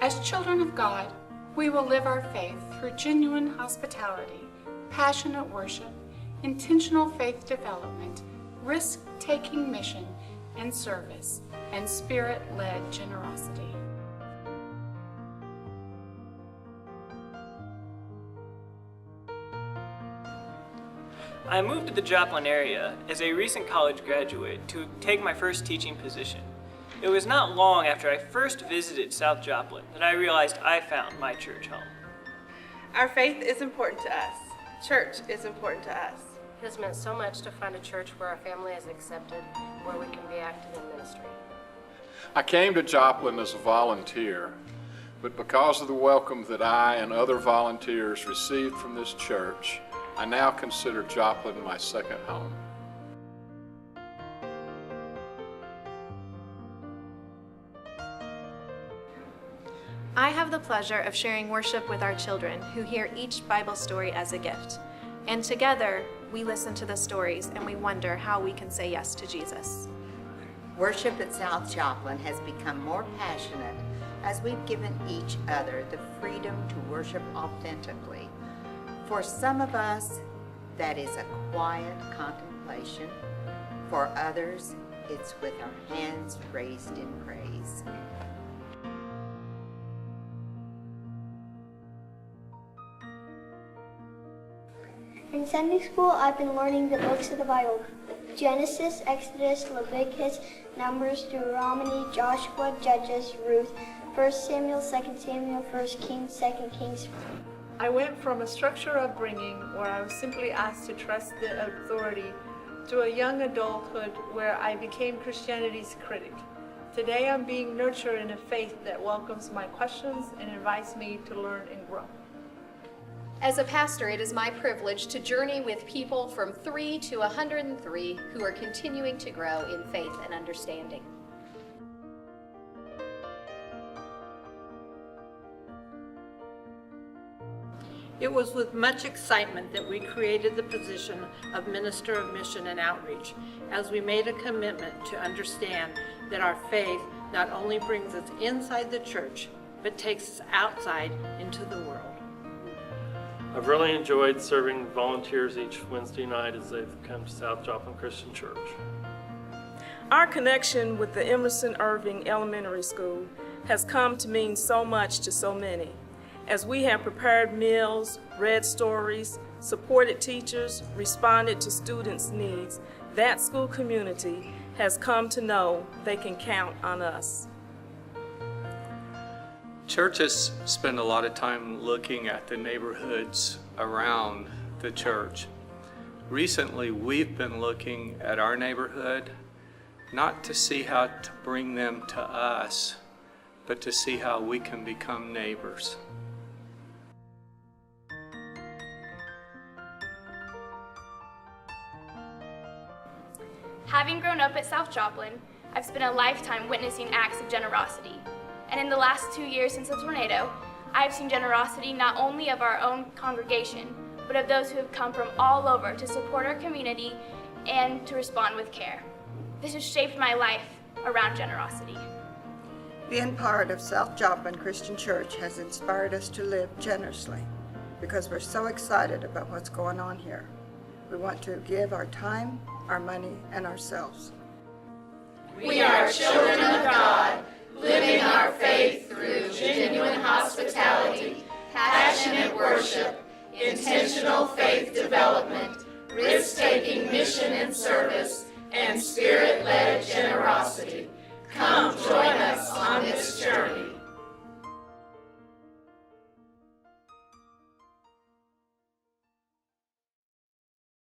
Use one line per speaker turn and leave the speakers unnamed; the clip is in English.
As children of God, we will live our faith through genuine hospitality, passionate worship, intentional faith development, risk-taking mission and service, and Spirit-led generosity.
I moved to the Joplin area as a recent college graduate to take my first teaching position. It was not long after I first visited South Joplin that I realized I found my church home.
Our faith is important to us. Church is important to us.
It has meant so much to find a church where our family is accepted, where we can be active in ministry.
I came to Joplin as a volunteer, but because of the welcome that I and other volunteers received from this church, I now consider Joplin my second home.
I have the pleasure of sharing worship with our children who hear each Bible story as a gift. And together, we listen to the stories and we wonder how we can say yes to Jesus.
Worship at South Joplin has become more passionate as we've given each other the freedom to worship authentically. For some of us, that is a quiet contemplation. For others, it's with our hands raised in praise.
In Sunday school, I've been learning the books of the Bible: Genesis, Exodus, Leviticus, Numbers, Deuteronomy, Joshua, Judges, Ruth, 1 Samuel, 2 Samuel, 1 Kings, 2 Kings.
I went from a structured upbringing where I was simply asked to trust the authority to a young adulthood where I became Christianity's critic. Today I'm being nurtured in a faith that welcomes my questions and invites me to learn and grow.
As a pastor, it is my privilege to journey with people from 3 to 103 who are continuing to grow in faith and understanding.
It was with much excitement that we created the position of Minister of Mission and Outreach, as we made a commitment to understand that our faith not only brings us inside the church, but takes us outside into the world.
I've really enjoyed serving volunteers each Wednesday night as they've come to South Joplin Christian Church.
Our connection with the Emerson Irving Elementary School has come to mean so much to so many, as we have prepared meals, read stories, supported teachers, responded to students' needs. That school community has come to know they can count on us.
Churches spend a lot of time looking at the neighborhoods around the church. Recently, we've been looking at our neighborhood, not to see how to bring them to us, but to see how we can become neighbors.
Having grown up at South Joplin, I've spent a lifetime witnessing acts of generosity. And in the last 2 years since the tornado, I have seen generosity not only of our own congregation, but of those who have come from all over to support our community and to respond with care. This has shaped my life around generosity.
Being part of South Joplin Christian Church has inspired us to live generously because we're so excited about what's going on here. We want to give our time, our money, and ourselves.
We are children of God, living our faith through genuine hospitality, passionate worship, intentional faith development, risk-taking mission and service, and Spirit-led generosity. Come join us on this journey.